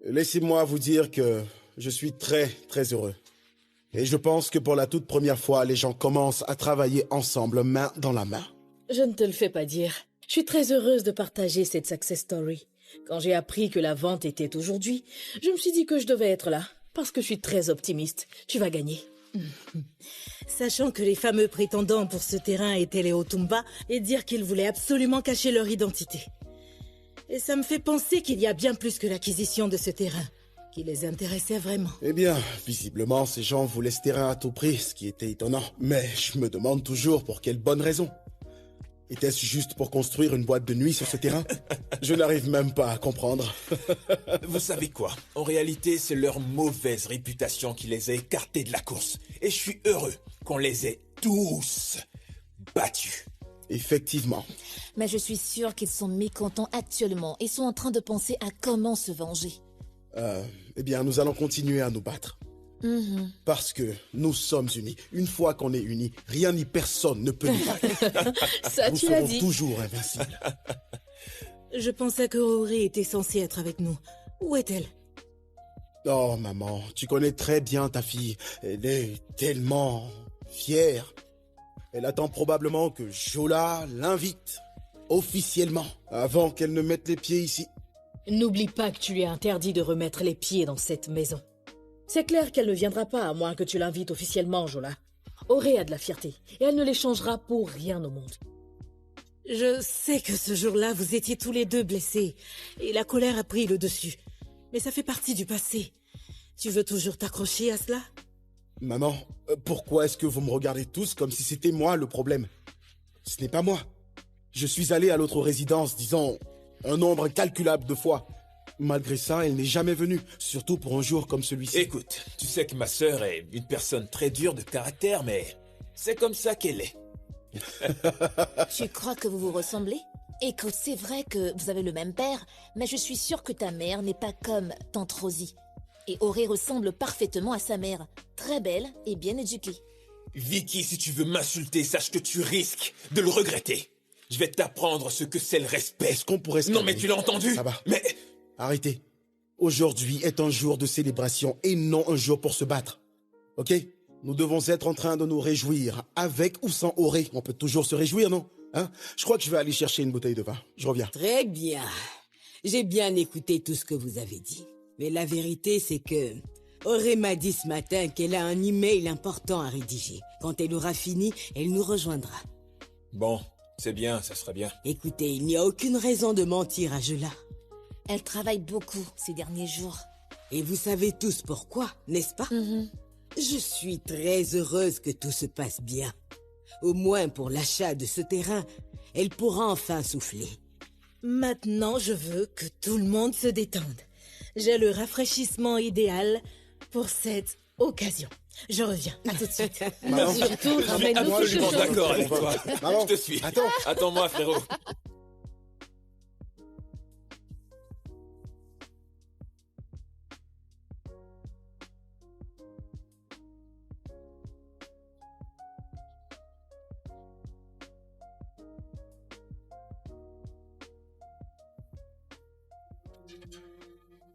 Laissez-moi vous dire que je suis très, très heureux. Et je pense que pour la toute première fois, les gens commencent à travailler ensemble, main dans la main. Je ne te le fais pas dire. Je suis très heureuse de partager cette success story. Quand j'ai appris que la vente était aujourd'hui, je me suis dit que je devais être là. Parce que je suis très optimiste. Tu vas gagner. Sachant que les fameux prétendants pour ce terrain étaient les Otumba et dire qu'ils voulaient absolument cacher leur identité. Et ça me fait penser qu'il y a bien plus que l'acquisition de ce terrain qui les intéressait vraiment. Eh bien, visiblement, ces gens voulaient ce terrain à tout prix, ce qui était étonnant. Mais je me demande toujours pour quelle bonne raison. Était-ce juste pour construire une boîte de nuit sur ce terrain? Je n'arrive même pas à comprendre. Vous savez quoi? En réalité, c'est leur mauvaise réputation qui les a écartés de la course. Et je suis heureux qu'on les ait tous battus. Effectivement. Mais je suis sûre qu'ils sont mécontents actuellement et sont en train de penser à comment se venger. Eh bien, nous allons continuer à nous battre. Parce que nous sommes unis. Une fois qu'on est unis, rien ni personne ne peut nous battre. Ça, Nous tu l'as serons dit. toujours invincibles. Je pensais que Rory était censée être avec nous. Où est-elle? Oh, maman, tu connais très bien ta fille. Elle est tellement fière. Elle attend probablement que Jola l'invite, officiellement, avant qu'elle ne mette les pieds ici. N'oublie pas que tu lui as interdit de remettre les pieds dans cette maison. C'est clair qu'elle ne viendra pas à moins que tu l'invites officiellement, Jola. Auré a de la fierté, et elle ne l'échangera pour rien au monde. Je sais que ce jour-là, vous étiez tous les deux blessés, et la colère a pris le dessus. Mais ça fait partie du passé. Tu veux toujours t'accrocher à cela? Maman, pourquoi est-ce que vous me regardez tous comme si c'était moi le problème? Ce n'est pas moi. Je suis allé à l'autre résidence, disons, un nombre incalculable de fois. Malgré ça, elle n'est jamais venue, surtout pour un jour comme celui-ci. Écoute, tu sais que ma sœur est une personne très dure de caractère, mais c'est comme ça qu'elle est. Tu crois que vous vous ressemblez? Écoute, c'est vrai que vous avez le même père, mais je suis sûre que ta mère n'est pas comme tante Rosie. Et Auré ressemble parfaitement à sa mère, très belle et bien éduquée. Vicky, si tu veux m'insulter, sache que tu risques de le regretter. Je vais t'apprendre ce que c'est le respect. Est-ce qu'on pourrait se Non calmer? mais tu l'as entendu? Ça va. Mais... Arrêtez. Aujourd'hui est un jour de célébration et non un jour pour se battre. Ok? Nous devons être en train de nous réjouir, avec ou sans Auré. On peut toujours se réjouir, non? Hein? Je crois que je vais aller chercher une bouteille de vin. Je reviens. Très bien. J'ai bien écouté tout ce que vous avez dit. Mais la vérité, c'est que Auré m'a dit ce matin qu'elle a un email important à rédiger. Quand elle aura fini, elle nous rejoindra. Bon, c'est bien, ça serait bien. Écoutez, il n'y a aucune raison de mentir à Jola. Elle travaille beaucoup ces derniers jours. Et vous savez tous pourquoi, n'est-ce pas? Je suis très heureuse que tout se passe bien. Au moins pour l'achat de ce terrain, elle pourra enfin souffler. Maintenant, je veux que tout le monde se détende. J'ai le rafraîchissement idéal pour cette occasion. Je reviens. À tout de suite. Maman, Surtout, Je suis ramène-nous quelque absolument chose. d'accord avec toi. Maman, Je te suis. attends. Attends-moi, frérot.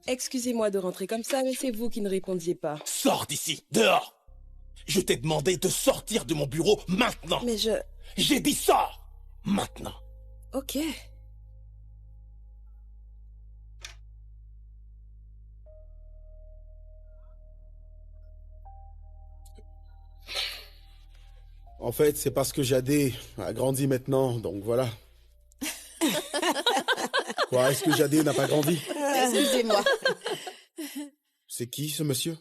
Excusez-moi de rentrer comme ça, mais c'est vous qui ne répondiez pas. Sors d'ici, dehors. Je t'ai demandé de sortir de mon bureau maintenant. Mais je... J'ai dit sors maintenant. Ok. En fait, c'est parce que Jadé a grandi maintenant, donc voilà. Quoi, est-ce que Jadé n'a pas grandi? Excusez-moi. C'est qui, ce monsieur?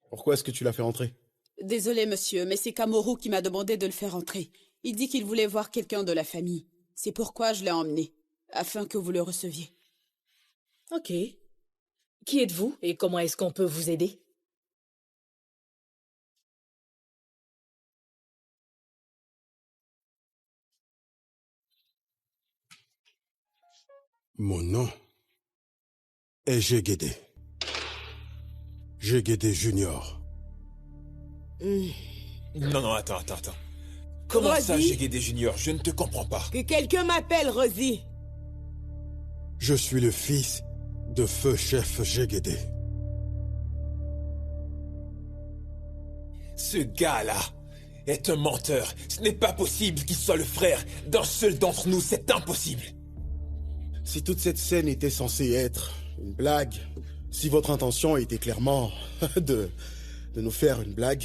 Pourquoi est-ce que tu l'as fait rentrer? Désolé, monsieur, mais c'est Kamoru qui m'a demandé de le faire entrer. Il dit qu'il voulait voir quelqu'un de la famille. C'est pourquoi je l'ai emmené, afin que vous le receviez. Ok. Qui êtes-vous et comment est-ce qu'on peut vous aider? Mon nom est Jegede. Jegede Junior. Non, attends. Comment ça, Rosie? Jegede Junior? Je ne te comprends pas. Que quelqu'un m'appelle, Rosie. Je suis le fils de feu chef Jegede. Ce gars-là est un menteur. Ce n'est pas possible qu'il soit le frère d'un seul d'entre nous. C'est impossible. Si toute cette scène était censée être une blague, si votre intention était clairement de nous faire une blague,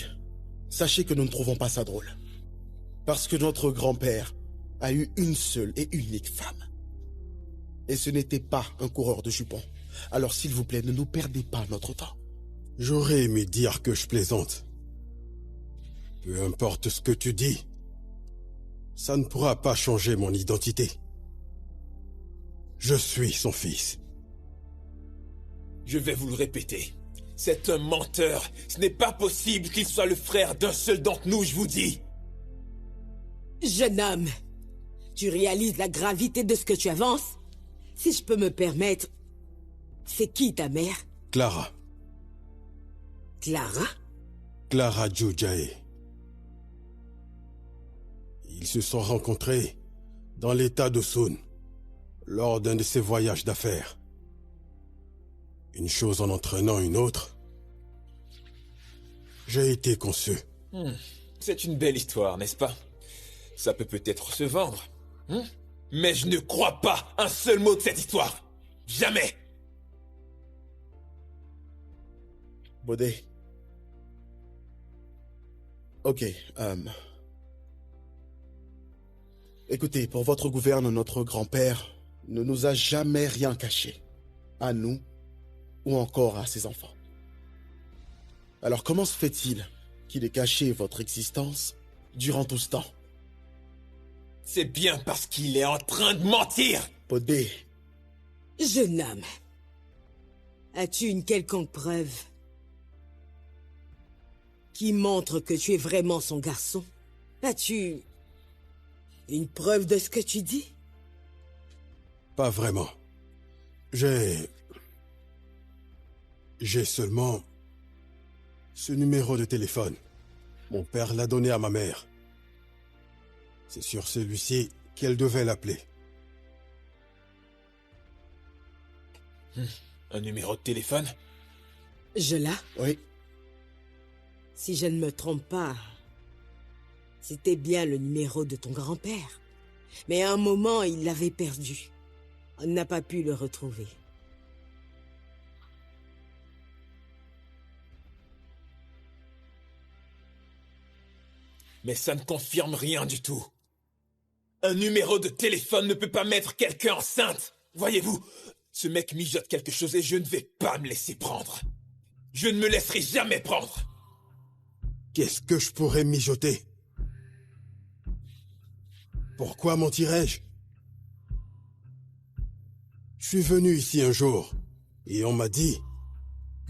sachez que nous ne trouvons pas ça drôle. Parce que notre grand-père a eu une seule et unique femme. Et ce n'était pas un coureur de jupons. Alors s'il vous plaît, ne nous perdez pas notre temps. J'aurais aimé dire que je plaisante. Peu importe ce que tu dis, ça ne pourra pas changer mon identité. Je suis son fils. Je vais vous le répéter. C'est un menteur. Ce n'est pas possible qu'il soit le frère d'un seul d'entre nous, je vous dis. Jeune homme, tu réalises la gravité de ce que tu avances? Si je peux me permettre, c'est qui ta mère? Clara. Clara? Clara Djoudjae. Ils se sont rencontrés dans l'état de Sun, lors d'un de ses voyages d'affaires. Une chose en entraînant une autre, j'ai été conçu. C'est une belle histoire, n'est-ce pas? Ça peut peut-être se vendre. Mais je ne crois pas un seul mot de cette histoire. Jamais. Baudet. Ok, écoutez, pour votre gouverne, notre grand-père ne nous a jamais rien caché. À nous, ou encore à ses enfants. Alors comment se fait-il qu'il ait caché votre existence durant tout ce temps? C'est bien parce qu'il est en train de mentir. Baudet. Jeune homme, as-tu une quelconque preuve qui montre que tu es vraiment son garçon? As-tu une preuve de ce que tu dis? Pas vraiment. J'ai seulement ce numéro de téléphone. Mon père l'a donné à ma mère. C'est sur celui-ci qu'elle devait l'appeler. Un numéro de téléphone? Je l'ai? Oui. Si je ne me trompe pas, c'était bien le numéro de ton grand-père. Mais à un moment, il l'avait perdu. On n'a pas pu le retrouver. Mais ça ne confirme rien du tout. Un numéro de téléphone ne peut pas mettre quelqu'un enceinte. Voyez-vous, ce mec mijote quelque chose et je ne vais pas me laisser prendre. Je ne me laisserai jamais prendre. Qu'est-ce que je pourrais mijoter? Pourquoi mentirais-je? Je suis venu ici un jour et on m'a dit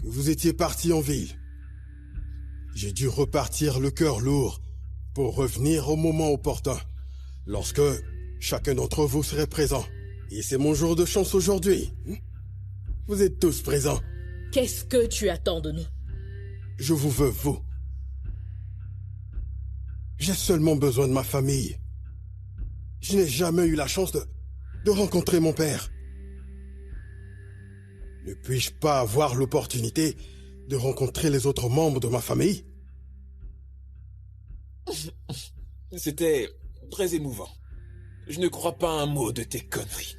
que vous étiez parti en ville. J'ai dû repartir le cœur lourd pour revenir au moment opportun, lorsque chacun d'entre vous serait présent. Et c'est mon jour de chance aujourd'hui. Vous êtes tous présents. Qu'est-ce que tu attends de nous? Je vous veux, vous. J'ai seulement besoin de ma famille. Je n'ai jamais eu la chance de rencontrer mon père. Ne puis-je pas avoir l'opportunité de rencontrer les autres membres de ma famille? C'était très émouvant. Je ne crois pas un mot de tes conneries.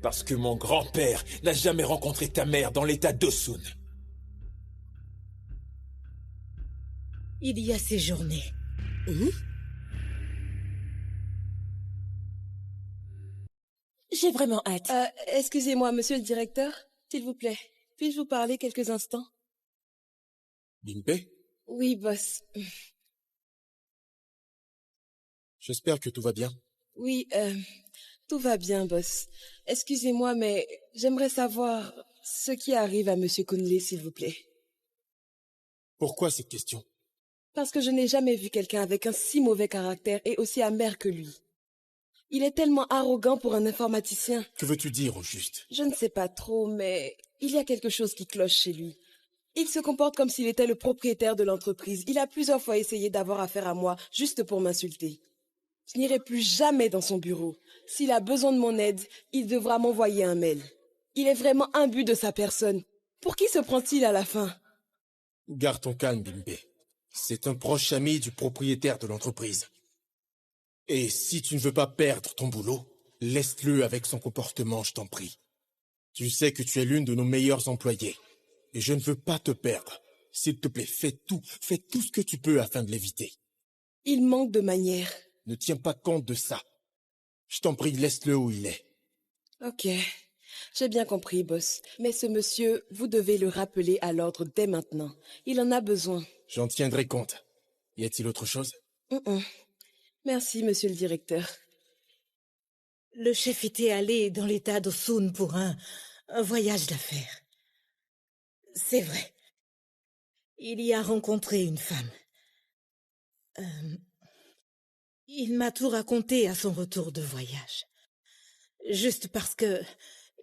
Parce que mon grand-père n'a jamais rencontré ta mère dans l'état d'Osun. Il y a ces journées. J'ai vraiment hâte. Excusez-moi, monsieur le directeur. S'il vous plaît, puis-je vous parler quelques instants? Binpei, Oui, boss. j'espère que tout va bien. Oui, tout va bien, boss. Excusez-moi, mais j'aimerais savoir ce qui arrive à monsieur Conley, s'il vous plaît. Pourquoi cette question? Parce que je n'ai jamais vu quelqu'un avec un si mauvais caractère et aussi amer que lui. Il est tellement arrogant pour un informaticien. Que veux-tu dire au juste? Je ne sais pas trop, mais il y a quelque chose qui cloche chez lui. Il se comporte comme s'il était le propriétaire de l'entreprise. Il a plusieurs fois essayé d'avoir affaire à moi, juste pour m'insulter. Je n'irai plus jamais dans son bureau. S'il a besoin de mon aide, il devra m'envoyer un mail. Il est vraiment imbu de sa personne. Pour qui se prend-il à la fin? Garde ton calme, Bimbe. C'est un proche ami du propriétaire de l'entreprise. Et si tu ne veux pas perdre ton boulot, laisse-le avec son comportement, je t'en prie. Tu sais que tu es l'une de nos meilleures employées. Et je ne veux pas te perdre. S'il te plaît, fais tout ce que tu peux afin de l'éviter. Il manque de manières. Ne tiens pas compte de ça. Je t'en prie, laisse-le où il est. Ok, j'ai bien compris, boss. Mais ce monsieur, vous devez le rappeler à l'ordre dès maintenant. Il en a besoin. J'en tiendrai compte. Y a-t-il autre chose? Merci, monsieur le directeur. Le chef était allé dans l'état d'Osun pour un voyage d'affaires. C'est vrai. Il y a rencontré une femme. Il m'a tout raconté à son retour de voyage. Juste parce que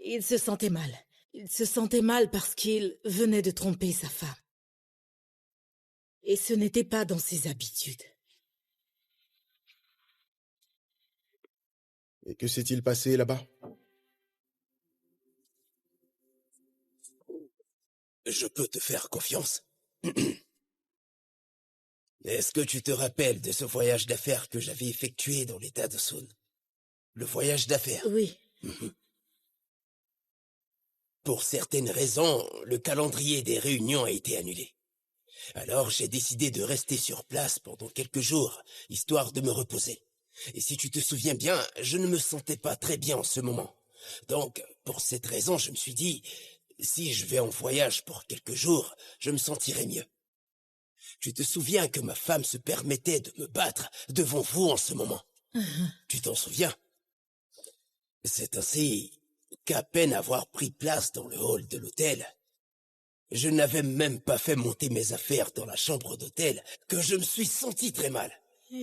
il se sentait mal. Il se sentait mal parce qu'il venait de tromper sa femme. Et ce n'était pas dans ses habitudes. Et que s'est-il passé là-bas? Je peux te faire confiance. Est-ce que tu te rappelles de ce voyage d'affaires que j'avais effectué dans l'état de Sun? Le voyage d'affaires? Oui. Pour certaines raisons, le calendrier des réunions a été annulé. Alors j'ai décidé de rester sur place pendant quelques jours, histoire de me reposer. Et si tu te souviens bien, je ne me sentais pas très bien en ce moment. Donc, pour cette raison, je me suis dit, si je vais en voyage pour quelques jours, je me sentirai mieux. Tu te souviens que ma femme se permettait de me battre devant vous en ce moment? Tu t'en souviens? C'est ainsi qu'à peine avoir pris place dans le hall de l'hôtel, je n'avais même pas fait monter mes affaires dans la chambre d'hôtel que je me suis senti très mal.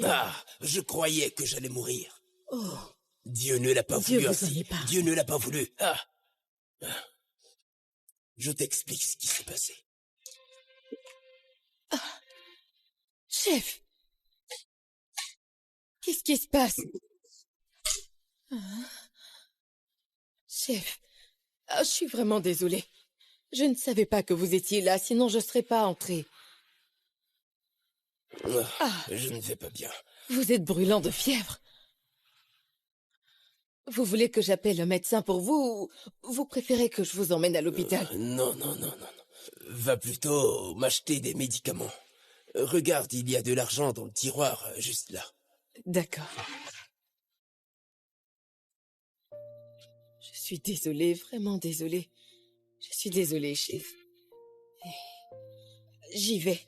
Ah, je croyais que j'allais mourir. Oh. Dieu ne l'a pas Dieu voulu vous en ainsi. épargne. Dieu ne l'a pas voulu. Je t'explique ce qui s'est passé. Chef! Qu'est-ce qui se passe? Chef, je suis vraiment désolée. Je ne savais pas que vous étiez là, sinon je ne serais pas entrée. Je ne vais pas bien. Vous êtes brûlant de fièvre. Vous voulez que j'appelle un médecin pour vous ou vous préférez que je vous emmène à l'hôpital? Non. Va plutôt m'acheter des médicaments. Regarde, il y a de l'argent dans le tiroir, juste là. D'accord. Je suis désolée, vraiment désolée. Je suis désolée, chef. J'y vais.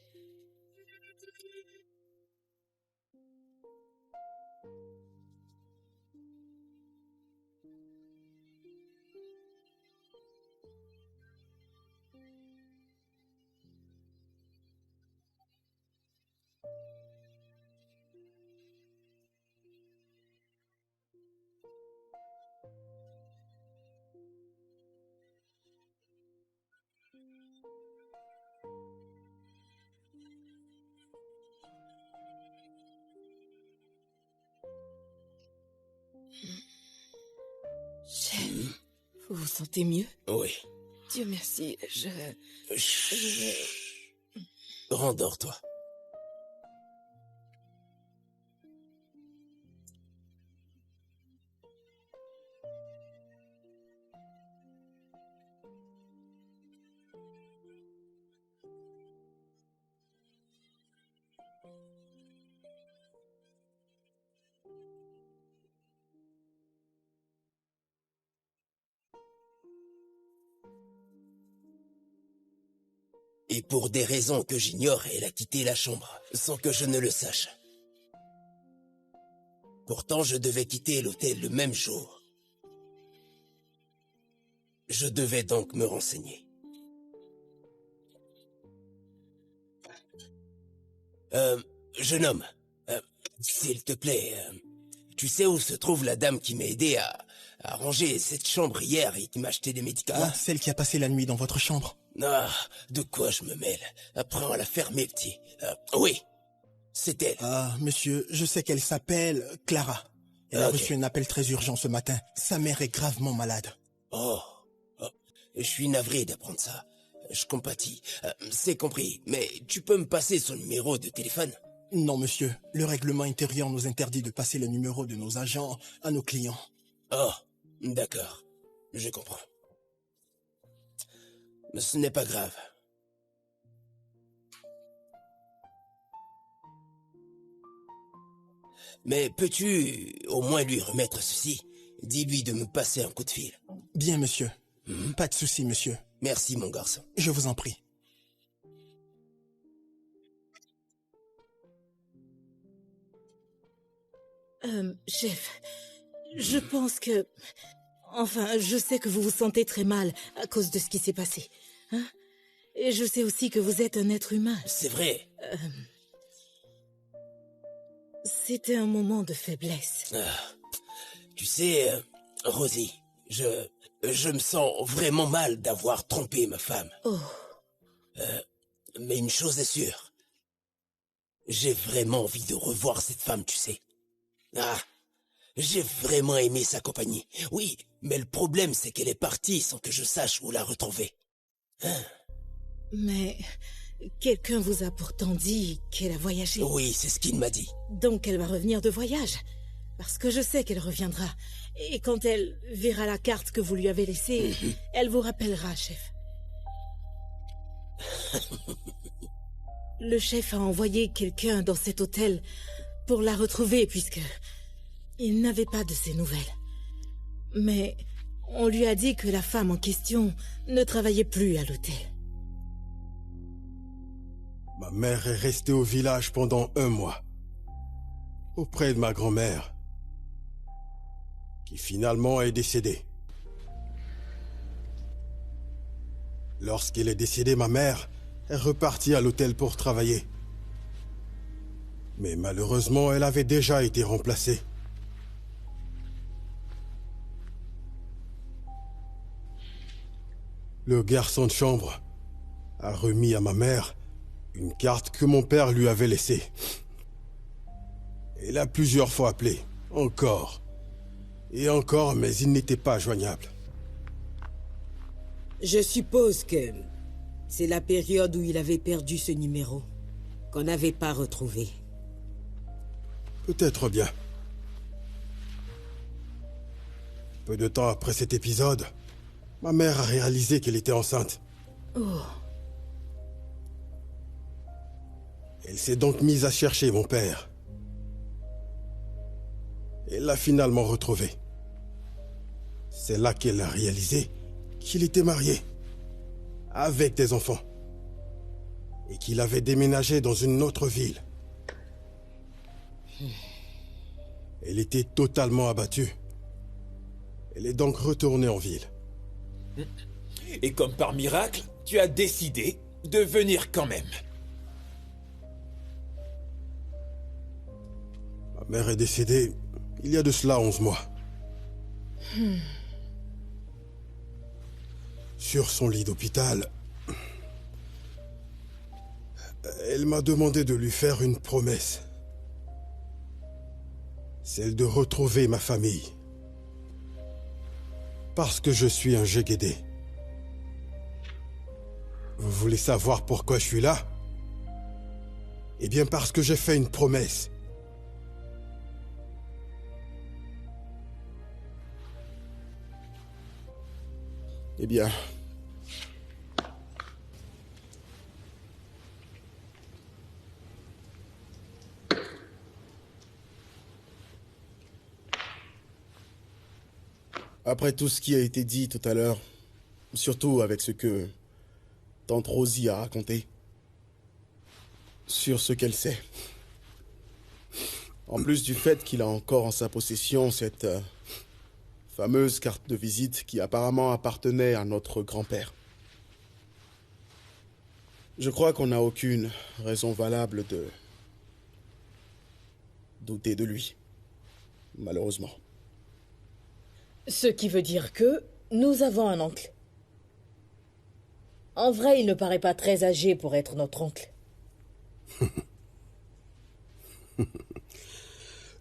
Chef, vous vous sentez mieux? Oui. Dieu merci, Rendors-toi. Et pour des raisons que j'ignore, elle a quitté la chambre, sans que je ne le sache. Pourtant, je devais quitter l'hôtel le même jour. Je devais donc me renseigner. Jeune homme, s'il te plaît, tu sais où se trouve la dame qui m'a aidé à ranger cette chambre hier et qui m'a acheté des médicaments? Ah, celle qui a passé la nuit dans votre chambre. Ah, de quoi je me mêle? Apprends à la fermer, petit. Oui, c'est elle. Ah, monsieur, je sais qu'elle s'appelle Clara. Elle a reçu un appel très urgent ce matin. Sa mère est gravement malade. Oh, je suis navré d'apprendre ça. je compatis. C'est compris, mais tu peux me passer son numéro de téléphone? Non, monsieur. Le règlement intérieur nous interdit de passer le numéro de nos agents à nos clients. Oh, d'accord. Je comprends. Mais ce n'est pas grave. Mais peux-tu au moins lui remettre ceci? Dis-lui de me passer un coup de fil. Bien, monsieur. Pas de souci, monsieur. Merci, mon garçon. Je vous en prie. Chef, je pense que... Enfin, je sais que vous vous sentez très mal à cause de ce qui s'est passé. Hein? Et je sais aussi que vous êtes un être humain. C'est vrai. C'était un moment de faiblesse. Tu sais, Rosie, je me sens vraiment mal d'avoir trompé ma femme. Oh. Mais une chose est sûre. J'ai vraiment envie de revoir cette femme, tu sais. J'ai vraiment aimé sa compagnie. Oui, mais le problème, c'est qu'elle est partie sans que je sache où la retrouver. Mais quelqu'un vous a pourtant dit qu'elle a voyagé. Oui, c'est ce qu'il m'a dit. Donc elle va revenir de voyage. Parce que je sais qu'elle reviendra. Et quand elle verra la carte que vous lui avez laissée, elle vous rappellera, chef. Le chef a envoyé quelqu'un dans cet hôtel pour la retrouver puisque il n'avait pas de ses nouvelles. Mais on lui a dit que la femme en question ne travaillait plus à l'hôtel. Ma mère est restée au village pendant 1 mois, auprès de ma grand-mère, qui finalement est décédée. Lorsqu'elle est décédée, ma mère est repartie à l'hôtel pour travailler. Mais malheureusement, elle avait déjà été remplacée. Le garçon de chambre a remis à ma mère une carte que mon père lui avait laissée. Il a plusieurs fois appelé, encore et encore, mais il n'était pas joignable. Je suppose que c'est la période où il avait perdu ce numéro, qu'on n'avait pas retrouvé. Peut-être bien. Peu de temps après cet épisode, ma mère a réalisé qu'elle était enceinte. Oh. Elle s'est donc mise à chercher mon père. Elle l'a finalement retrouvé. C'est là qu'elle a réalisé qu'il était marié, avec des enfants, et qu'il avait déménagé dans une autre ville. Elle était totalement abattue. Elle est donc retournée en ville. Et comme par miracle, tu as décidé de venir quand même. Ma mère est décédée il y a de cela 11 mois. Sur son lit d'hôpital, elle m'a demandé de lui faire une promesse. Celle de retrouver ma famille. Parce que je suis un Jégédé. Vous voulez savoir pourquoi je suis là? Eh bien parce que j'ai fait une promesse. Eh bien... Après tout ce qui a été dit tout à l'heure, surtout avec ce que tante Rosie a raconté, sur ce qu'elle sait, en plus du fait qu'il a encore en sa possession cette fameuse carte de visite qui apparemment appartenait à notre grand-père. Je crois qu'on n'a aucune raison valable de douter de lui, malheureusement. Ce qui veut dire que nous avons un oncle. En vrai, il ne paraît pas très âgé pour être notre oncle.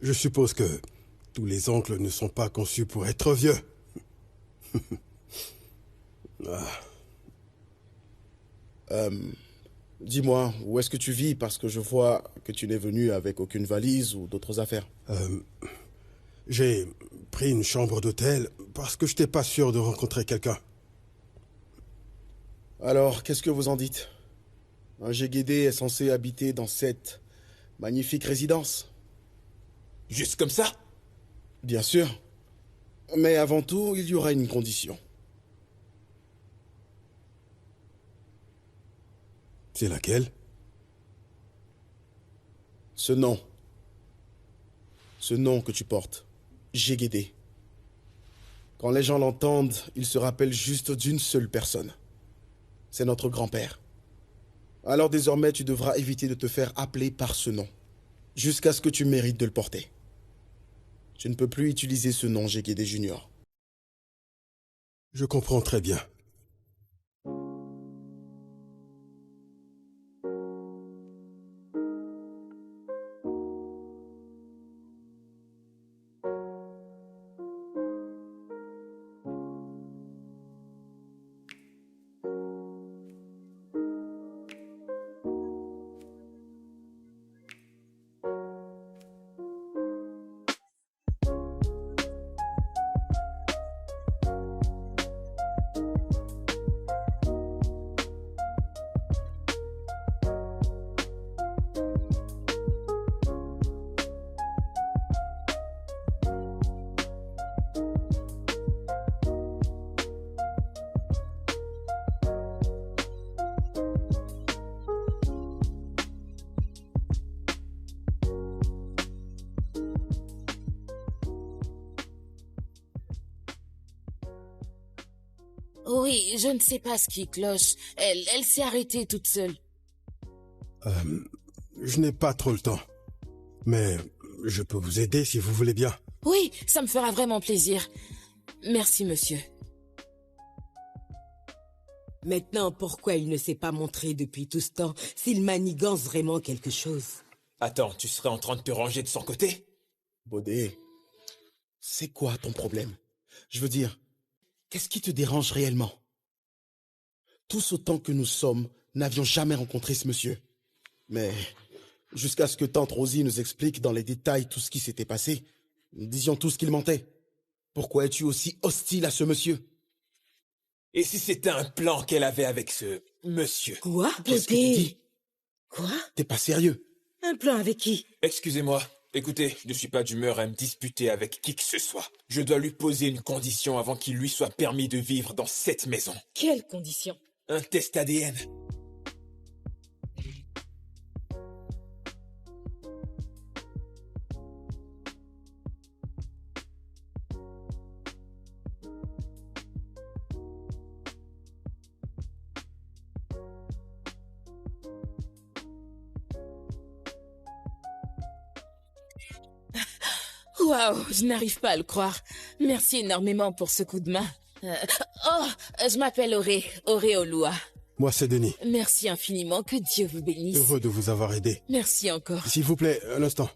Je suppose que tous les oncles ne sont pas conçus pour être vieux. Dis-moi, où est-ce que tu vis? Parce que je vois que tu n'es venu avec aucune valise ou d'autres affaires. J'ai pris une chambre d'hôtel parce que je n'étais pas sûr de rencontrer quelqu'un. Alors, qu'est-ce que vous en dites? Un Géguédé est censé habiter dans cette magnifique résidence. Juste comme ça? Bien sûr. Mais avant tout, il y aura une condition. C'est laquelle? Ce nom. Ce nom que tu portes. Géguédé. Quand les gens l'entendent, ils se rappellent juste d'une seule personne. C'est notre grand-père. Alors désormais, tu devras éviter de te faire appeler par ce nom. Jusqu'à ce que tu mérites de le porter. Tu ne peux plus utiliser ce nom, Géguédé Junior. Je comprends très bien. Oui, je ne sais pas ce qui cloche. Elle s'est arrêtée toute seule. Je n'ai pas trop le temps. Mais je peux vous aider si vous voulez bien. Oui, ça me fera vraiment plaisir. Merci, monsieur. Maintenant, pourquoi il ne s'est pas montré depuis tout ce temps s'il manigance vraiment quelque chose? Attends, tu serais en train de te ranger de son côté? Bodé, c'est quoi ton problème? Je veux dire, qu'est-ce qui te dérange réellement? Tous autant que nous sommes, n'avions jamais rencontré ce monsieur. Mais jusqu'à ce que tante Rosie nous explique dans les détails tout ce qui s'était passé, nous disions tous qu'il mentait. Pourquoi es-tu aussi hostile à ce monsieur? Et si c'était un plan qu'elle avait avec ce monsieur? Quoi? Qu'est-ce que tu dis? Quoi? T'es pas sérieux? Un plan avec qui? Excusez-moi, écoutez, je ne suis pas d'humeur à me disputer avec qui que ce soit. Je dois lui poser une condition avant qu'il lui soit permis de vivre dans cette maison. Quelle condition? Un test ADN. Waouh, je n'arrive pas à le croire. Merci énormément pour ce coup de main. Je m'appelle Auré Olua. Moi, c'est Denis. Merci infiniment, que Dieu vous bénisse. Heureux de vous avoir aidé. Merci encore. S'il vous plaît, un instant.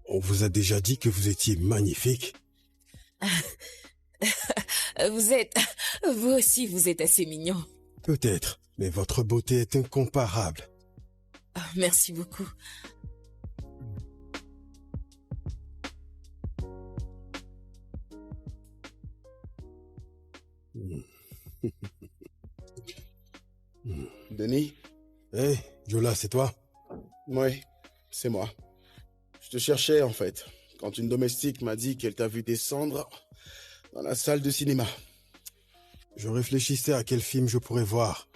On vous a déjà dit que vous étiez magnifique. Vous aussi, vous êtes assez mignon. Peut-être, mais votre beauté est incomparable. Merci beaucoup. Denis? Hé, Jola, c'est toi? Oui, c'est moi. Je te cherchais, en fait, quand une domestique m'a dit qu'elle t'a vu descendre dans la salle de cinéma. Je réfléchissais à quel film je pourrais voir.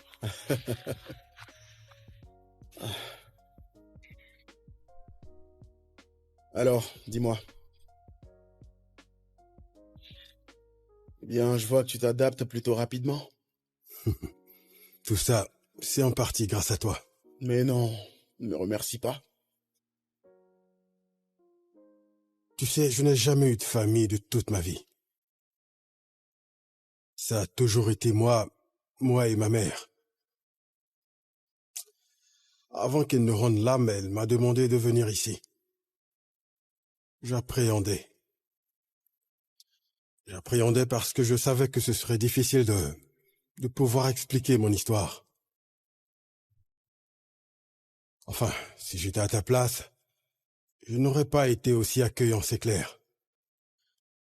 Alors, dis-moi. Eh bien, je vois que tu t'adaptes plutôt rapidement. Tout ça, c'est en partie grâce à toi. Mais non, ne me remercie pas. Tu sais, je n'ai jamais eu de famille de toute ma vie. Ça a toujours été moi et ma mère. Avant qu'elle ne rende l'âme, elle m'a demandé de venir ici. J'appréhendais. J'appréhendais parce que je savais que ce serait difficile de pouvoir expliquer mon histoire. Enfin, si j'étais à ta place, je n'aurais pas été aussi accueillant, c'est clair.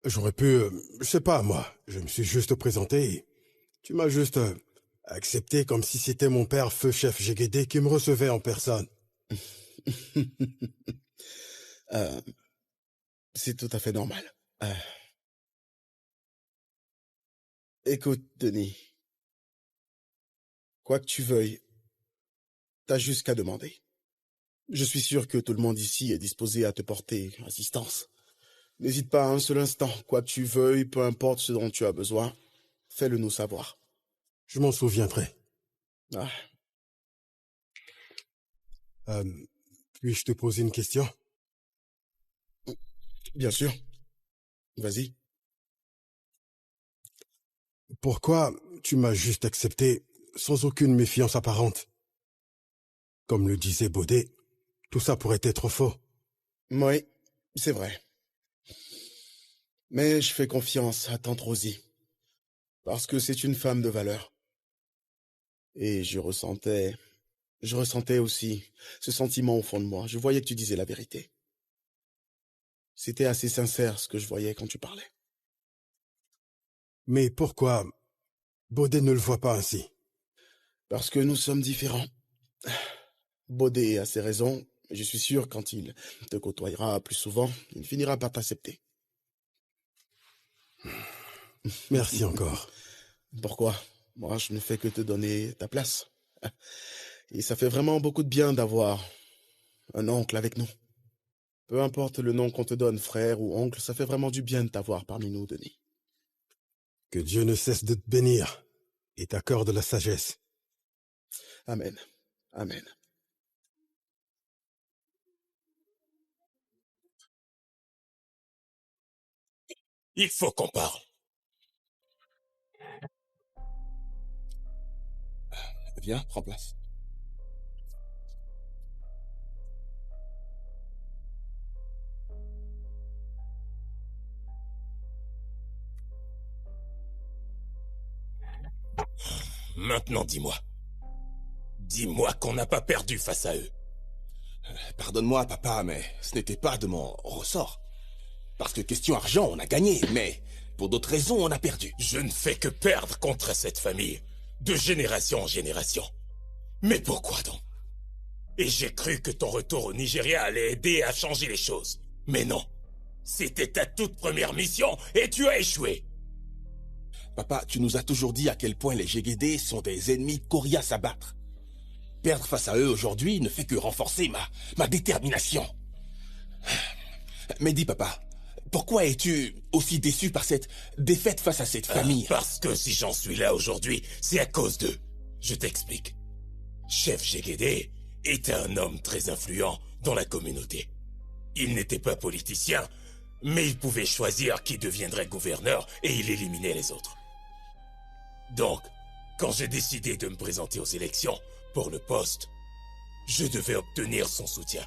J'aurais pu, je sais pas moi, je me suis juste présenté et tu m'as juste accepté comme si c'était mon père feu chef Jegede qui me recevait en personne. C'est tout à fait normal. Écoute, Denis, quoi que tu veuilles, t'as juste qu'à demander. Je suis sûr que tout le monde ici est disposé à te porter assistance. N'hésite pas un seul instant, quoi que tu veuilles, peu importe ce dont tu as besoin, fais-le nous savoir. Je m'en souviendrai. Ah. Puis-je te poser une question? Bien sûr. Vas-y. Pourquoi tu m'as juste accepté sans aucune méfiance apparente? Comme le disait Baudet, tout ça pourrait être faux. Oui, c'est vrai. Mais je fais confiance à tante Rosie, parce que c'est une femme de valeur. Et je ressentais aussi ce sentiment au fond de moi. Je voyais que tu disais la vérité. C'était assez sincère ce que je voyais quand tu parlais. Mais pourquoi Baudet ne le voit pas ainsi? Parce que nous sommes différents. Baudet a ses raisons, et je suis sûr quand il te côtoyera plus souvent, il finira par t'accepter. Merci encore. Pourquoi? Moi, je ne fais que te donner ta place. Et ça fait vraiment beaucoup de bien d'avoir un oncle avec nous. Peu importe le nom qu'on te donne, frère ou oncle, ça fait vraiment du bien de t'avoir parmi nous, Denis. Que Dieu ne cesse de te bénir et t'accorde la sagesse. Amen. Amen. Il faut qu'on parle. Viens, prends place. Maintenant, dis-moi. Dis-moi qu'on n'a pas perdu face à eux. Pardonne-moi, papa, mais ce n'était pas de mon ressort. Parce que question argent, on a gagné, mais pour d'autres raisons, on a perdu. Je ne fais que perdre contre cette famille, de génération en génération. Mais pourquoi donc? Et j'ai cru que ton retour au Nigeria allait aider à changer les choses. Mais non. C'était ta toute première mission et tu as échoué. Papa, tu nous as toujours dit à quel point les Jegede sont des ennemis coriaces à battre. Perdre face à eux aujourd'hui ne fait que renforcer ma détermination. Mais dis, papa, pourquoi es-tu aussi déçu par cette défaite face à cette famille? Parce que si j'en suis là aujourd'hui, c'est à cause d'eux. Je t'explique. Chef Jegede était un homme très influent dans la communauté. Il n'était pas politicien, mais il pouvait choisir qui deviendrait gouverneur et il éliminait les autres. Donc, quand j'ai décidé de me présenter aux élections pour le poste, je devais obtenir son soutien.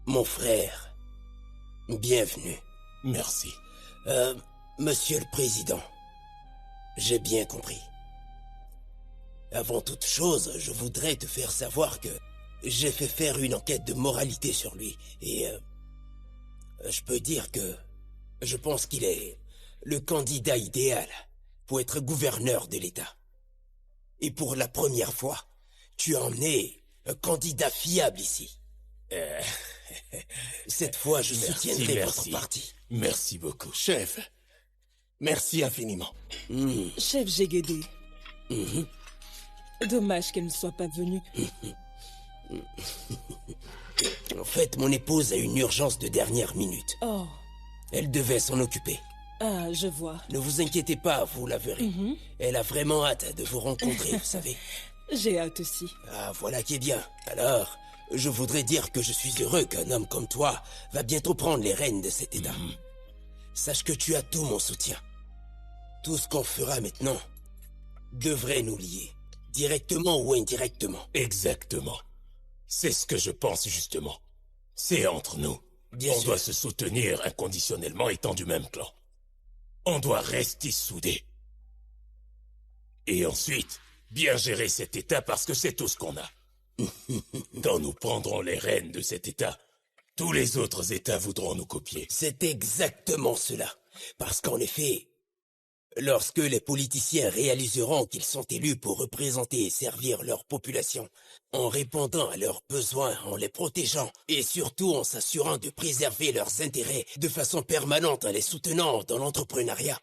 Mon frère, bienvenue. Merci. Monsieur le Président, j'ai bien compris. Avant toute chose, je voudrais te faire savoir que j'ai fait faire une enquête de moralité sur lui. Et je peux dire que je pense qu'il est le candidat idéal pour être gouverneur de l'État. Et pour la première fois, tu as emmené un candidat fiable ici. Cette fois, je soutiendrai votre parti. Merci beaucoup. Chef, merci infiniment. Chef Jegede. Dommage qu'elle ne soit pas venue. En fait, mon épouse a une urgence de dernière minute. Oh. Elle devait s'en occuper. Ah, je vois. Ne vous inquiétez pas, vous la verrez. Elle a vraiment hâte de vous rencontrer, vous savez. J'ai hâte aussi. Ah, voilà qui est bien. Alors, je voudrais dire que je suis heureux qu'un homme comme toi va bientôt prendre les rênes de cet État. Sache que tu as tout mon soutien. Tout ce qu'on fera maintenant devrait nous lier, directement ou indirectement. Exactement. C'est ce que je pense justement. C'est entre nous. On doit se soutenir inconditionnellement étant du même clan. On doit rester soudés. Et ensuite, bien gérer cet État parce que c'est tout ce qu'on a. Quand nous prendrons les rênes de cet État, tous les autres États voudront nous copier. C'est exactement cela. Parce qu'en effet, lorsque les politiciens réaliseront qu'ils sont élus pour représenter et servir leur population, en répondant à leurs besoins, en les protégeant, et surtout en s'assurant de préserver leurs intérêts de façon permanente en les soutenant dans l'entrepreneuriat,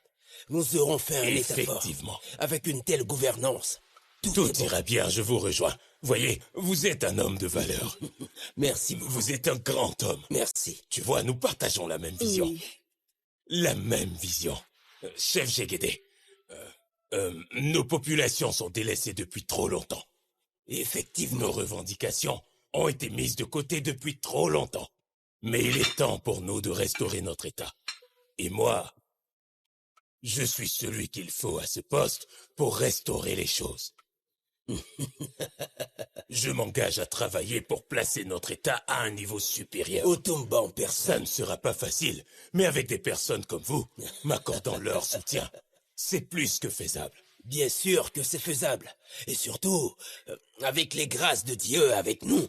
nous aurons fait un État fort. Effectivement. Avec une telle gouvernance, tout ira bien, je vous rejoins. Voyez, vous êtes un homme de valeur. Merci beaucoup. Vous êtes un grand homme. Merci. Tu vois, nous partageons la même vision. Oui. La même vision. Chef Jegede, nos populations sont délaissées depuis trop longtemps. Effectivement, nos revendications ont été mises de côté depuis trop longtemps. Mais il est temps pour nous de restaurer notre État. Et moi, je suis celui qu'il faut à ce poste pour restaurer les choses. Je m'engage à travailler pour placer notre État à un niveau supérieur. Otumba en personne. Ça ne sera pas facile, mais avec des personnes comme vous, m'accordant leur soutien, c'est plus que faisable. Bien sûr que c'est faisable. Et surtout, avec les grâces de Dieu avec nous,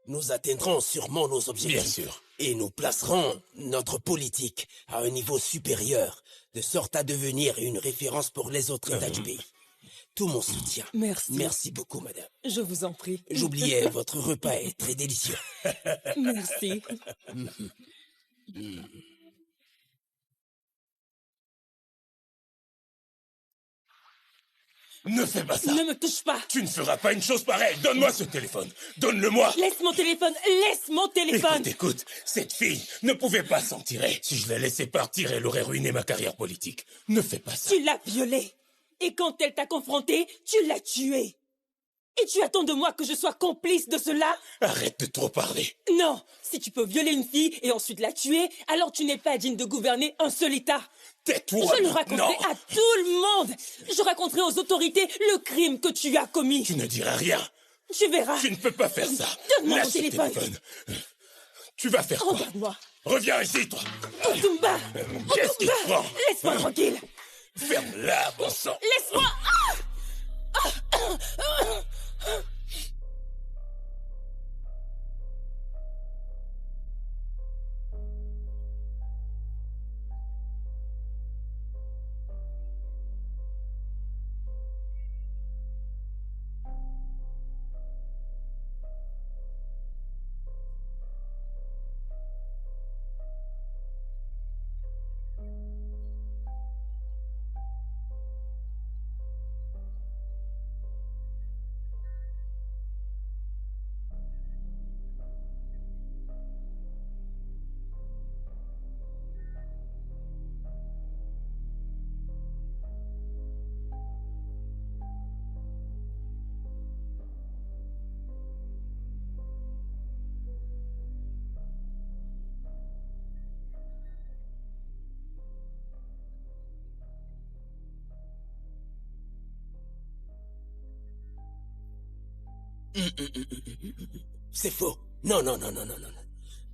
nous atteindrons sûrement nos objectifs. Bien sûr. Et nous placerons notre politique à un niveau supérieur, de sorte à devenir une référence pour les autres États du pays. Tout mon soutien. Merci. Merci beaucoup, madame. Je vous en prie. J'oubliais, votre repas est très délicieux. Merci. Ne fais pas ça. Ne me touche pas. Tu ne feras pas une chose pareille. Donne-moi ce téléphone. Donne-le-moi. Laisse mon téléphone. Laisse mon téléphone. Écoute, cette fille ne pouvait pas s'en tirer. Si je la laissais partir, elle aurait ruiné ma carrière politique. Ne fais pas ça. Tu l'as violée. Et quand elle t'a confronté, tu l'as tuée. Et tu attends de moi que je sois complice de cela? Arrête de trop parler. Non. Si tu peux violer une fille et ensuite la tuer, alors tu n'es pas digne de gouverner un seul État. Tais-toi. Je le raconterai à tout le monde. Je raconterai aux autorités le crime que tu as commis. Tu ne diras rien. Tu verras. Tu ne peux pas faire ça. Donne-moi Lâche mon ce téléphone. Tu vas faire quoi? Regarde-moi. Reviens ici, toi. Otumba. Qu'est-ce qui te prend? Laisse-moi tranquille. Ferme-la, bon sang. Laisse-moi. C'est faux. Non.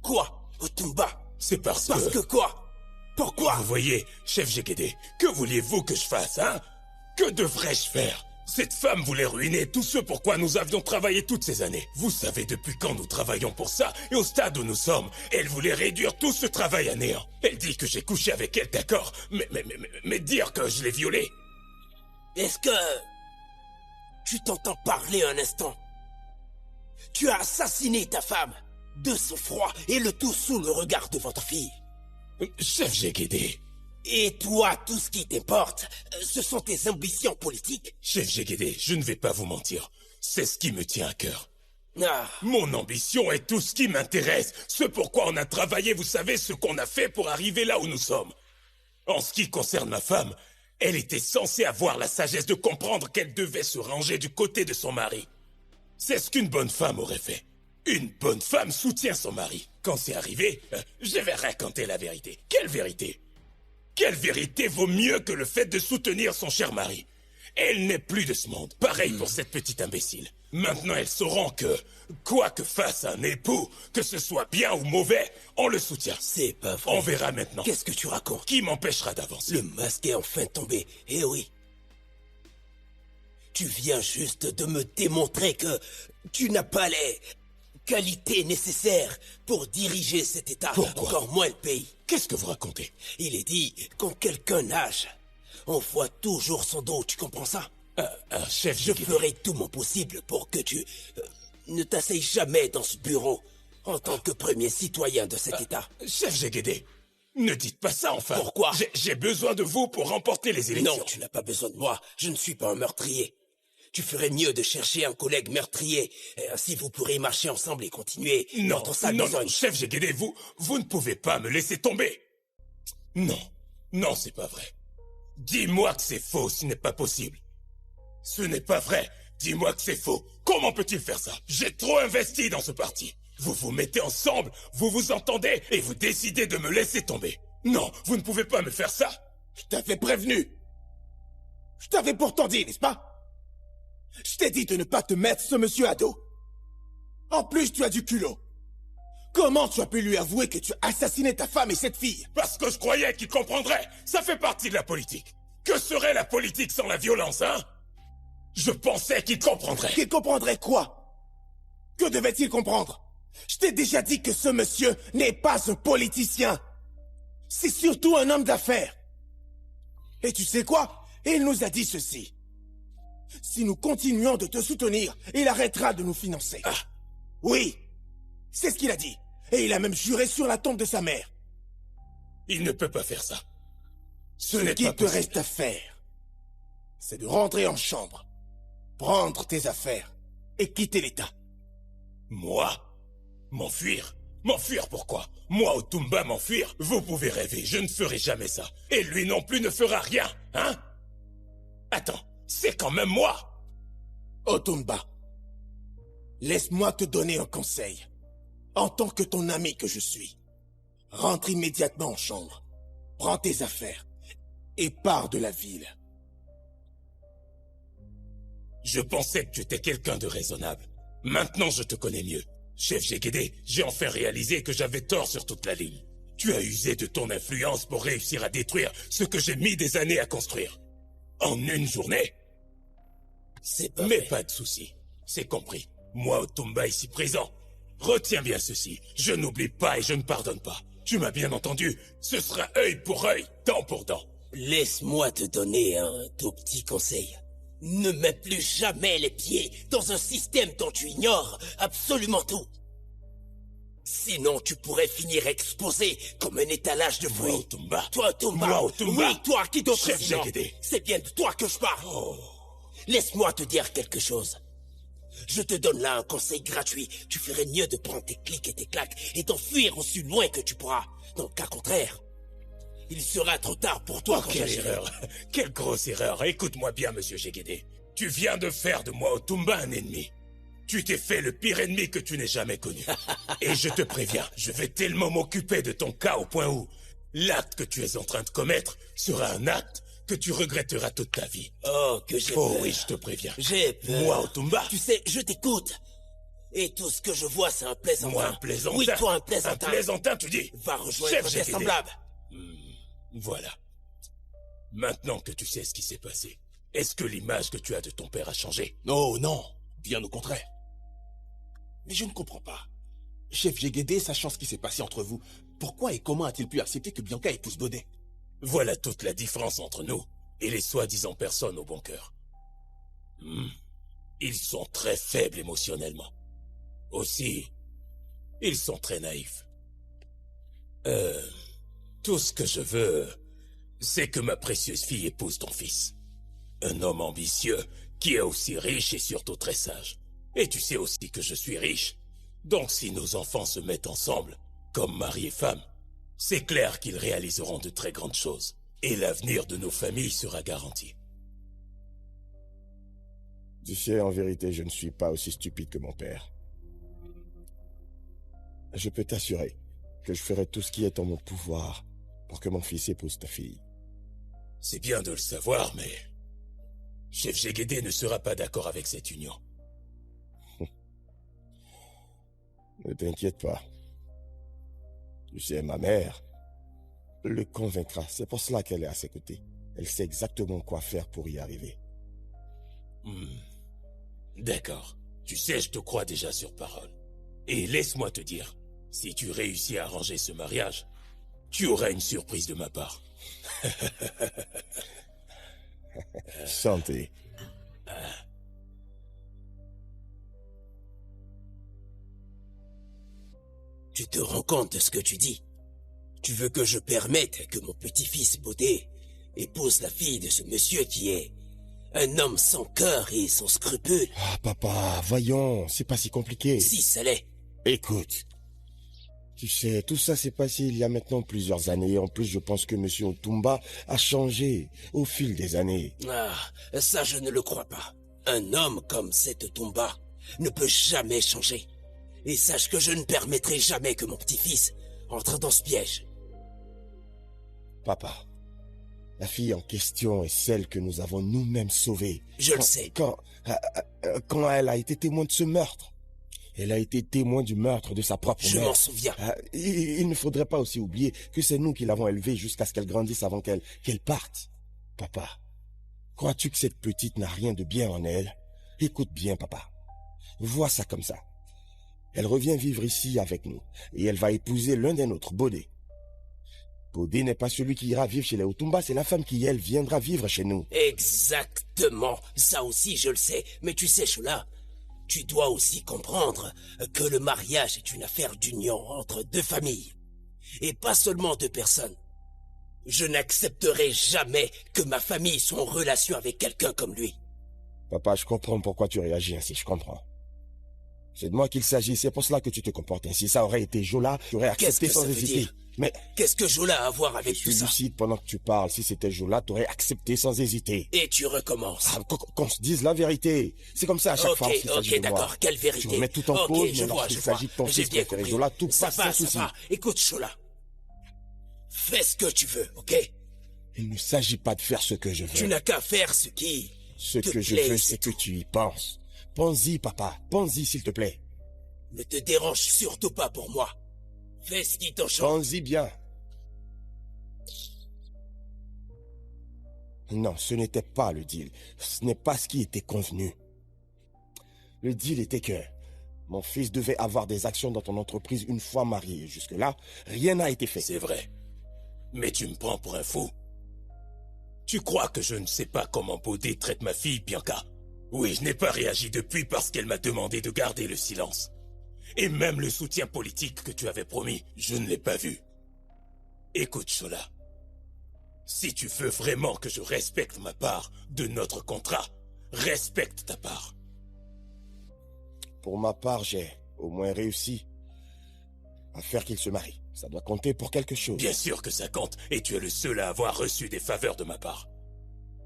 Quoi, Otumba? C'est parce que quoi? Pourquoi? Vous voyez, chef Jegede, que vouliez-vous que je fasse, hein? Que devrais-je faire? Cette femme voulait ruiner tout ce pour quoi nous avions travaillé toutes ces années. Vous savez depuis quand nous travaillons pour ça, et au stade où nous sommes, elle voulait réduire tout ce travail à néant. Elle dit que j'ai couché avec elle, d'accord, mais dire que je l'ai violée. Est-ce que... tu t'entends parler un instant? Tu as assassiné ta femme, de sang-froid, et le tout sous le regard de votre fille. Chef Jegede. Et toi, tout ce qui t'importe, ce sont tes ambitions politiques? Chef Jegede, je ne vais pas vous mentir. C'est ce qui me tient à cœur. Ah. Mon ambition est tout ce qui m'intéresse. Ce pourquoi on a travaillé, vous savez ce qu'on a fait pour arriver là où nous sommes. En ce qui concerne ma femme, elle était censée avoir la sagesse de comprendre qu'elle devait se ranger du côté de son mari. C'est ce qu'une bonne femme aurait fait. Une bonne femme soutient son mari. Quand c'est arrivé, je vais raconter la vérité. Quelle vérité? Quelle vérité vaut mieux que le fait de soutenir son cher mari? Elle n'est plus de ce monde. Pareil pour cette petite imbécile. Maintenant, elles sauront que, quoi que fasse un époux, que ce soit bien ou mauvais, on le soutient. C'est pas vrai. On verra maintenant. Qu'est-ce que tu racontes? Qui m'empêchera d'avancer? Le masque est enfin tombé. Eh oui. Tu viens juste de me démontrer que tu n'as pas les qualités nécessaires pour diriger cet État. Pourquoi? Encore moins le pays. Qu'est-ce que vous racontez? Il est dit, quand quelqu'un nage, on voit toujours son dos, tu comprends ça? Un chef Je ferai tout mon possible pour que tu ne t'asseyes jamais dans ce bureau en tant que premier citoyen de cet État. Chef Jegede, ne dites pas ça enfin. Pourquoi? J'ai besoin de vous pour remporter les élections. Non, tu n'as pas besoin de moi. Je ne suis pas un meurtrier. Tu ferais mieux de chercher un collègue meurtrier. Et ainsi, vous pourrez marcher ensemble et continuer dans ton sale besogne. Non, chef Jegede, vous ne pouvez pas me laisser tomber. Non, c'est pas vrai. Dis-moi que c'est faux, ce n'est pas possible. Ce n'est pas vrai. Dis-moi que c'est faux. Comment peut-il faire ça? J'ai trop investi dans ce parti. Vous vous mettez ensemble, vous vous entendez et vous décidez de me laisser tomber. Non, vous ne pouvez pas me faire ça. Je t'avais prévenu. Je t'avais pourtant dit, n'est-ce pas? Je t'ai dit de ne pas te mettre ce monsieur à dos. En plus, tu as du culot. Comment tu as pu lui avouer que tu as assassiné ta femme et cette fille? Parce que je croyais qu'il comprendrait. Ça fait partie de la politique. Que serait la politique sans la violence, hein? Je pensais qu'il comprendrait. Qu'il comprendrait quoi? Que devait-il comprendre? Je t'ai déjà dit que ce monsieur n'est pas un politicien. C'est surtout un homme d'affaires. Et tu sais quoi? Il nous a dit ceci. Si nous continuons de te soutenir, il arrêtera de nous financer. Ah. Oui, c'est ce qu'il a dit. Et il a même juré sur la tombe de sa mère. Il ne peut pas faire ça. Ce qui te reste à faire, c'est de rentrer en chambre, prendre tes affaires et quitter l'État. Moi? M'enfuir? M'enfuir pourquoi? Moi, Otumba, m'enfuir? Vous pouvez rêver, je ne ferai jamais ça. Et lui non plus ne fera rien, hein? Attends, c'est quand même moi! Otumba, laisse-moi te donner un conseil. En tant que ton ami que je suis, rentre immédiatement en chambre, prends tes affaires et pars de la ville. Je pensais que tu étais quelqu'un de raisonnable. Maintenant, je te connais mieux. Chef Jegede, j'ai enfin réalisé que j'avais tort sur toute la ligne. Tu as usé de ton influence pour réussir à détruire ce que j'ai mis des années à construire. En une journée? C'est pas Mais vrai. pas de souci. C'est compris. Moi, Otumba, ici présent. Retiens bien ceci. Je n'oublie pas et je ne pardonne pas. Tu m'as bien entendu? Ce sera œil pour œil, dent pour dent. Laisse-moi te donner un tout petit conseil. Ne mets plus jamais les pieds dans un système dont tu ignores absolument tout. Sinon, tu pourrais finir exposé comme un étalage de fruits. Moi, Otumba. Toi, Otumba. Moi, Otumba. Oui, toi, qui d'autre Chef sinon? Jegede. C'est bien de toi que je parle. Oh. Laisse-moi te dire quelque chose. Je te donne là un conseil gratuit. Tu ferais mieux de prendre tes clics et tes claques et d'enfuir aussi loin que tu pourras. Dans le cas contraire, il sera trop tard pour toi quand Quelle j'agirai. erreur. Quelle grosse erreur. Écoute-moi bien, monsieur Jegede. Tu viens de faire de moi, Otumba, un ennemi. Tu t'es fait le pire ennemi que tu n'aies jamais connu. Et je te préviens, je vais tellement m'occuper de ton cas au point où l'acte que tu es en train de commettre sera un acte que tu regretteras toute ta vie. Oh, que j'ai Oh peur. oui, je te préviens. J'ai peur. Moi, Otumba. Tu sais, je t'écoute. Et tout ce que je vois, c'est un plaisantin. Moi, un plaisantin. Oui, toi, un plaisantin. Un plaisantin, tu dis? Va rejoindre Chef tes Jegede. semblables. Voilà. Maintenant que tu sais ce qui s'est passé, est-ce que l'image que tu as de ton père a changé? Oh non, bien au contraire. Mais je ne comprends pas. Chef Jegede, sachant ce qui s'est passé entre vous, pourquoi et comment a-t-il pu accepter que Bianca épouse Baudet? Voilà toute la différence entre nous et les soi-disant personnes au bon cœur. Ils sont très faibles émotionnellement. Aussi, ils sont très naïfs. Tout ce que je veux, c'est que ma précieuse fille épouse ton fils. Un homme ambitieux qui est aussi riche et surtout très sage. Et tu sais aussi que je suis riche. Donc si nos enfants se mettent ensemble, comme mari et femme, c'est clair qu'ils réaliseront de très grandes choses. Et l'avenir de nos familles sera garanti. Tu sais, en vérité, je ne suis pas aussi stupide que mon père. Je peux t'assurer que je ferai tout ce qui est en mon pouvoir pour que mon fils épouse ta fille. C'est bien de le savoir, mais Chef Jegede ne sera pas d'accord avec cette union. Ne t'inquiète pas. Tu sais, ma mère le convaincra. C'est pour cela qu'elle est à ses côtés. Elle sait exactement quoi faire pour y arriver. D'accord. Tu sais, je te crois déjà sur parole. Et laisse-moi te dire, si tu réussis à arranger ce mariage, tu auras une surprise de ma part. Santé. Tu te rends compte de ce que tu dis? Tu veux que je permette que mon petit-fils Bodé épouse la fille de ce monsieur qui est un homme sans cœur et sans scrupules? Ah, papa, voyons, c'est pas si compliqué. Si, ça l'est. Écoute, tu sais, tout ça s'est passé il y a maintenant plusieurs années. En plus, je pense que monsieur Otumba a changé au fil des années. Ah, ça je ne le crois pas. Un homme comme cet Otumba ne peut jamais changer. Et sache que je ne permettrai jamais que mon petit-fils entre dans ce piège. Papa, la fille en question est celle que nous avons nous-mêmes sauvée. Je le sais. Quand elle a été témoin de ce meurtre, elle a été témoin du meurtre de sa propre mère. Je m'en souviens. Il ne faudrait pas aussi oublier que c'est nous qui l'avons élevée jusqu'à ce qu'elle grandisse avant qu'elle parte. Papa, crois-tu que cette petite n'a rien de bien en elle? Écoute bien, papa. Vois ça comme ça. Elle revient vivre ici avec nous et elle va épouser l'un des nôtres, Bodé. Bodé n'est pas celui qui ira vivre chez les Otumba, c'est la femme qui, elle, viendra vivre chez nous. Exactement. Ça aussi, je le sais. Mais tu sais, Chola, tu dois aussi comprendre que le mariage est une affaire d'union entre deux familles. Et pas seulement deux personnes. Je n'accepterai jamais que ma famille soit en relation avec quelqu'un comme lui. Papa, je comprends pourquoi tu réagis ainsi, je comprends. C'est de moi qu'il s'agit, c'est pour cela que tu te comportes ainsi. Ça aurait été Jola, tu aurais accepté sans hésiter. Mais qu'est-ce que Jola a à voir avec tout ça? Je suis lucide pendant que tu parles. Si c'était Jola, tu aurais accepté sans hésiter. Et tu recommences. Qu'on se dise la vérité. C'est comme ça à chaque fois qu'il s'agit de moi. Ok, d'accord, quelle vérité? Tu remets tout en cause, mais lorsqu'il s'agit de ton fils préféré Jola, tout passe sans souci. Écoute, Jola, fais ce que tu veux, ok? Il ne s'agit pas de faire ce que je veux. Tu n'as qu'à faire ce qui Ce que je veux, c'est que tu y penses. Pense-y, papa. Pense-y, s'il te plaît. Ne te dérange surtout pas pour moi. Fais ce qui t'enchante. Pense-y bien. Non, ce n'était pas le deal. Ce n'est pas ce qui était convenu. Le deal était que mon fils devait avoir des actions dans ton entreprise une fois marié. Jusque-là, rien n'a été fait. C'est vrai. Mais tu me prends pour un fou. Tu crois que je ne sais pas comment Bodé traite ma fille, Bianca? Oui, je n'ai pas réagi depuis parce qu'elle m'a demandé de garder le silence. Et même le soutien politique que tu avais promis, je ne l'ai pas vu. Écoute, Chola. Si tu veux vraiment que je respecte ma part de notre contrat, respecte ta part. Pour ma part, j'ai au moins réussi à faire qu'il se marie. Ça doit compter pour quelque chose. Bien sûr que ça compte, et tu es le seul à avoir reçu des faveurs de ma part.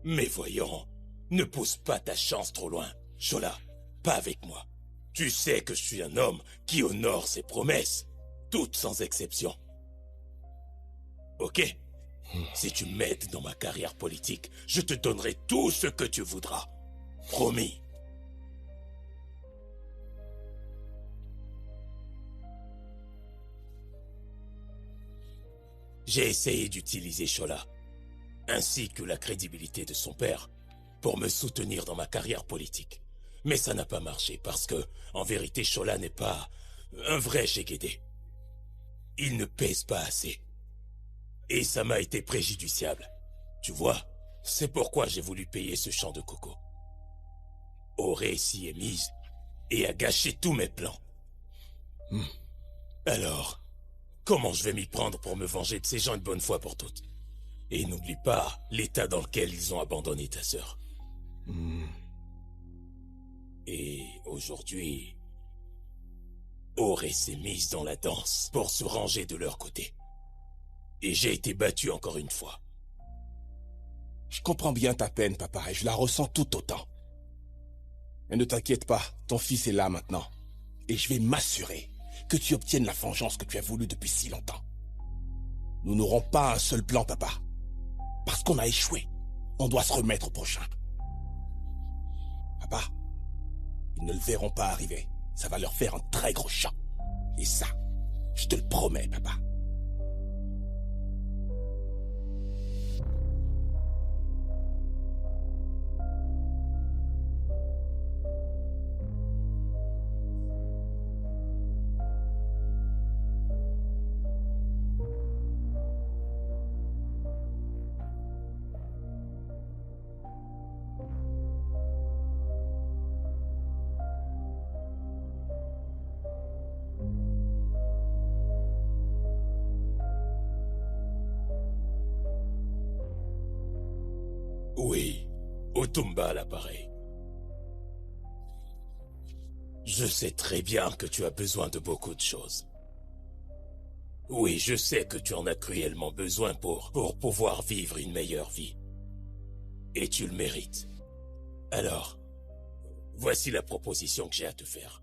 Mais voyons, ne pousse pas ta chance trop loin. Chola, pas avec moi. Tu sais que je suis un homme qui honore ses promesses, toutes sans exception. Ok? Si tu m'aides dans ma carrière politique, je te donnerai tout ce que tu voudras. Promis. J'ai essayé d'utiliser Chola, ainsi que la crédibilité de son père, pour me soutenir dans ma carrière politique. Mais ça n'a pas marché parce que, en vérité, Chola n'est pas un vrai Jégédé. Il ne pèse pas assez. Et ça m'a été préjudiciable. Tu vois, c'est pourquoi j'ai voulu payer ce champ de coco. Auré s'y est mise et a gâché tous mes plans. Alors, comment je vais m'y prendre pour me venger de ces gens une bonne fois pour toutes? Et n'oublie pas l'état dans lequel ils ont abandonné ta sœur. Et aujourd'hui, Auré s'est mise dans la danse pour se ranger de leur côté. Et j'ai été battu encore une fois. Je comprends bien ta peine, papa, et je la ressens tout autant. Mais ne t'inquiète pas, ton fils est là maintenant. Et je vais m'assurer que tu obtiennes la vengeance que tu as voulu depuis si longtemps. Nous n'aurons pas un seul plan, papa. Parce qu'on a échoué, on doit se remettre au prochain. Papa, ils ne le verront pas arriver. Ça va leur faire un très gros choc. Et ça, je te le promets, papa. Oui, Otumba à l'appareil. Je sais très bien que tu as besoin de beaucoup de choses. Oui, je sais que tu en as cruellement besoin pour pouvoir vivre une meilleure vie. Et tu le mérites. Alors, voici la proposition que j'ai à te faire.